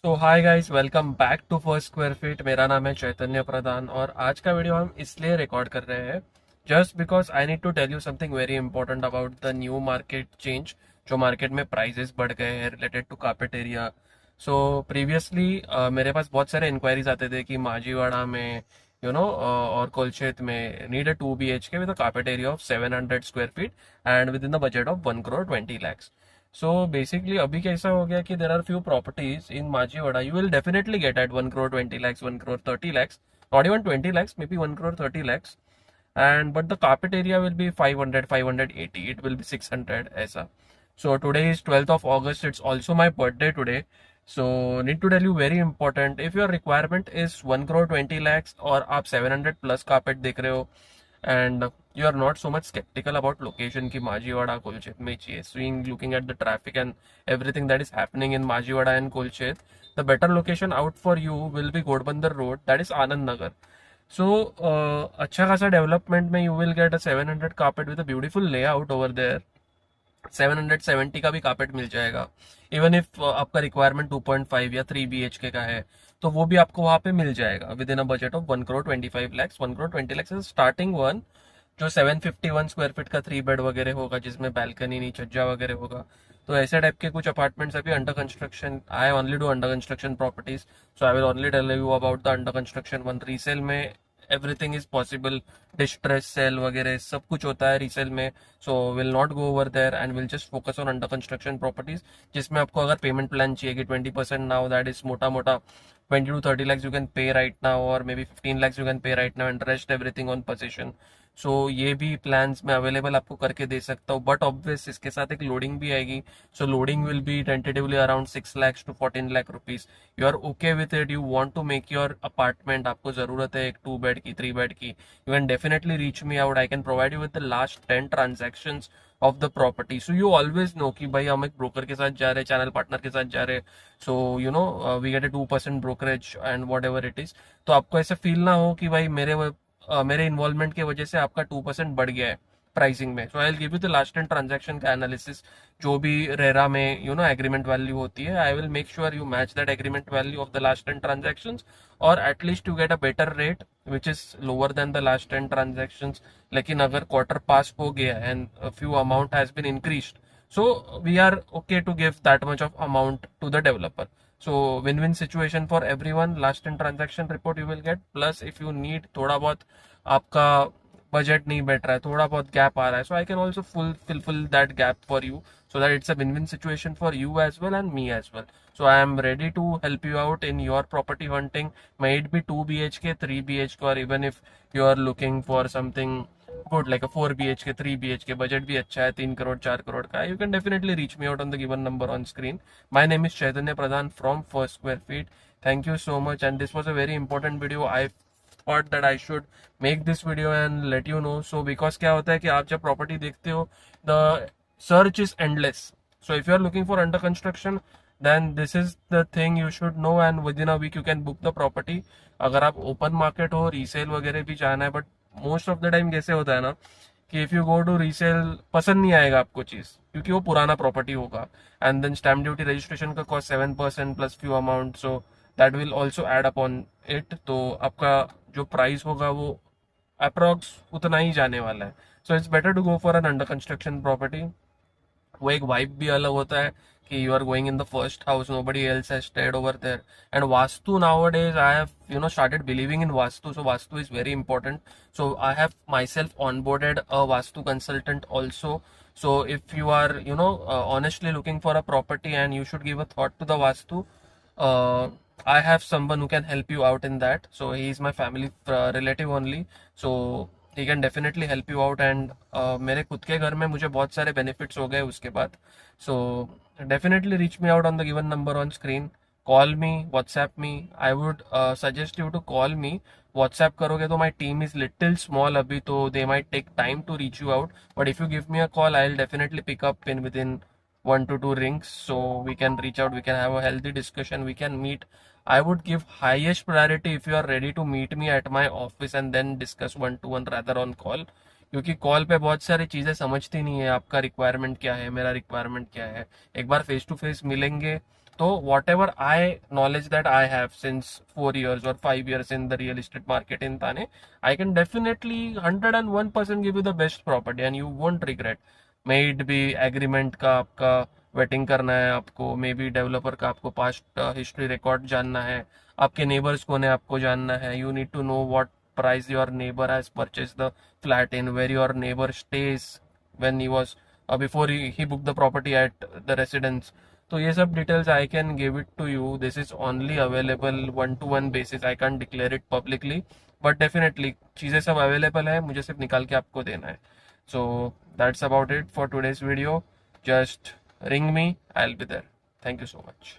So hi guys, welcome back to first square feet. मेरा नाम है चैतन्य प्रधान और आज का वीडियो हम इसलिए रिकॉर्ड कर रहे हैं just because I need to tell you something very important about the new market change. जो मार्केट में प्राइजेस बढ़ गए हैं related to carpet area. So previously मेरे पास बहुत सारे इंक्वायरीज आते थे कि माजीवाड़ा में और कोलशेत में need a 2 BHK with a carpet area of 700 square feet and within the budget of 1 crore 20 lakhs। So basically अभी कैसा हो गया कि there are few properties in Majiwada you will definitely get at 1 crore 20 lakhs, 1 crore 30 lakhs, not even 20 lakhs, maybe 1 crore 30 lakhs। and but the carpet area will be 500 580, it will be 600 ऐसा। so today is 12th of August, it's also my birthday today। so need to tell you very important, if your requirement is 1 crore 20 lakhs और आप 700 plus carpet देख रहे हो and you are not so much skeptical about location ki Majiwada Kolshet mein चाहिए, seeing looking at the traffic and everything that is happening in Majiwada and Kolshet, the better location out for you will be Godbandar Road, that is Anand Nagar। so अच्छा खासा development में you will get a 700 carpet with a beautiful layout over there। 770 का भी carpet मिल जाएगा। Even if आपका requirement 2.5 या 3 BHK का है तो वो भी आपको वहां पे मिल जाएगा with in a budget of 1 crore 25 lakhs। 1 crore 20 lakhs is starting one. जो 751 स्क्वायर फीट का 3 बेड वगैरह होगा जिसमें बैल्कनी नहीं छज्जा वगैरह होगा, तो ऐसे टाइप के कुछ अपार्टमेंट्स अभी under construction. I only do under construction properties, so I will only tell you about the under construction one. Resale में everything is possible, distress sale वगैरह सब कुछ होता है रीसेल में। So will not go over there and will just focus on under construction properties, जिसमें आपको अगर पेमेंट प्लान चाहिए कि 20% नाउ, दैट इज मोटा मोटा 20 to 30 lakhs you can pay right now, or maybe 15 lakhs you can pay right now, and rest everything on possession। सो ये भी plans में अवेलेबल आपको करके दे सकता हूँ, बट ऑब्वियस इसके साथ एक लोडिंग भी आएगी। So loading will be tentatively around 6 lakhs to 14 lakh rupees. You are okay with it, you want to make your apartment, आपको जरूरत है एक 2 बेड की 3 बेड की, you can definitely reach me out. I can provide you with the last 10 transactions of the property. So you always no कि भाई हम एक ब्रोकर के साथ जा रहे हैं, चैनल पार्टनर के साथ जा रहे हैं, so we get a 2% brokerage and whatever it is. तो आपको ऐसा फील ना हो कि भाई मेरे इन्वॉल्वमेंट की वजह से आपका 2% बढ़ गया है प्राइसिंग में। So I will give you the last N transaction का एनालिसिस। जो भी रेरा में एग्रीमेंट वैल्यू होती है, I will make sure you match that agreement value of the last N transactions, और at least you get a better rate which is lower than the last N transactions. लेकिन अगर quarter pass हो गया and few amount has been increased, so we are okay to give that much of amount to the developer। so win-win situation for everyone। last in transaction report you will get, plus if you need थोड़ा बहुत आपका budget नहीं बैठ रहा है, थोड़ा बहुत gap आ रहा है, so I can also fulfill that gap for you, so that it's a win-win situation for you as well and me as well। so I am ready to help you out in your property hunting, may it be 2 BHK 3 BHK, or even if you are looking for something good like a 4 BHK 3 BHK, budget भी अच्छा है 3 करोड़ 4 करोड़ का, you can definitely reach me out on the given number on screen। my name is Chaitanya Pradhan from First Square Feet। thank you so much, and this was a very important video। I thought that I should make this video and let you know। so because क्या होता है कि आप जब property देखते हो, the search is endless। so if you are looking for under construction, then this is the thing you should know, and within a week you can book the property। अगर आप ओपन मार्केट हो, resale वगैरह भी जाना है, but most of the time कैसे होता है ना कि if you go to resale पसंद नहीं आएगा आपको चीज, क्योंकि वो पुराना प्रॉपर्टी होगा, and then stamp duty registration का cost 7% plus few amount, so that will also add upon it. तो आपका जो प्राइस होगा वो अप्रॉक्स उतना ही जाने वाला है। So it's better to go for an under construction property. वो एक वाइब भी अलग होता है कि you are going in the first house, nobody else has stayed over there। and vastu nowadays I have started believing in vastu, so vastu is very important। so I have myself onboarded a vastu consultant also। so if you are honestly looking for a property and you should give a thought to the vastu, uh, I have someone who can help you out in that। so he is my family relative only, so he can definitely help you out। and मेरे खुद के घर में मुझे बहुत सारे benefits हो गए उसके बाद। so definitely reach me out on the given number on screen। call me, WhatsApp me। I would suggest you to call me। WhatsApp करोगे तो my team is little small अभी, तो they might take time to reach you out, but if you give me a call I'll definitely pick up in within 1 to 2 rings, so we can reach out, we can have a healthy discussion, we can meet। I would give highest priority if you are ready to meet me at my office and then discuss 1 to 1 rather on call। क्योंकि call पे बहुत सारी चीज़ें समझती नहीं है, आपका requirement क्या है, मेरा रिक्वायरमेंट क्या है। एक बार फेस टू फेस मिलेंगे तो what ever I knowledge that I have since 4 years or 5 years in the real estate market in Thane, I can definitely 101% give you the best property and you won't regret. May it be agreement का आपका waiting करना है आपको, may be developer का आपको past history record जानना है, आपके नेबर्स कौन है आपको जानना है, you need to know what price your neighbour has purchase the flat in, where your neighbour stage when he was before he book the property at the residence. तो ये सब details I can give it to you. This is only available 1-to-1 basis. I can declare it publicly, but definitely चीज़ें सब available है, मुझे सिर्फ निकाल के आपको देना है. So that's about it for today's video. Just ring me, I'll be there. Thank you so much.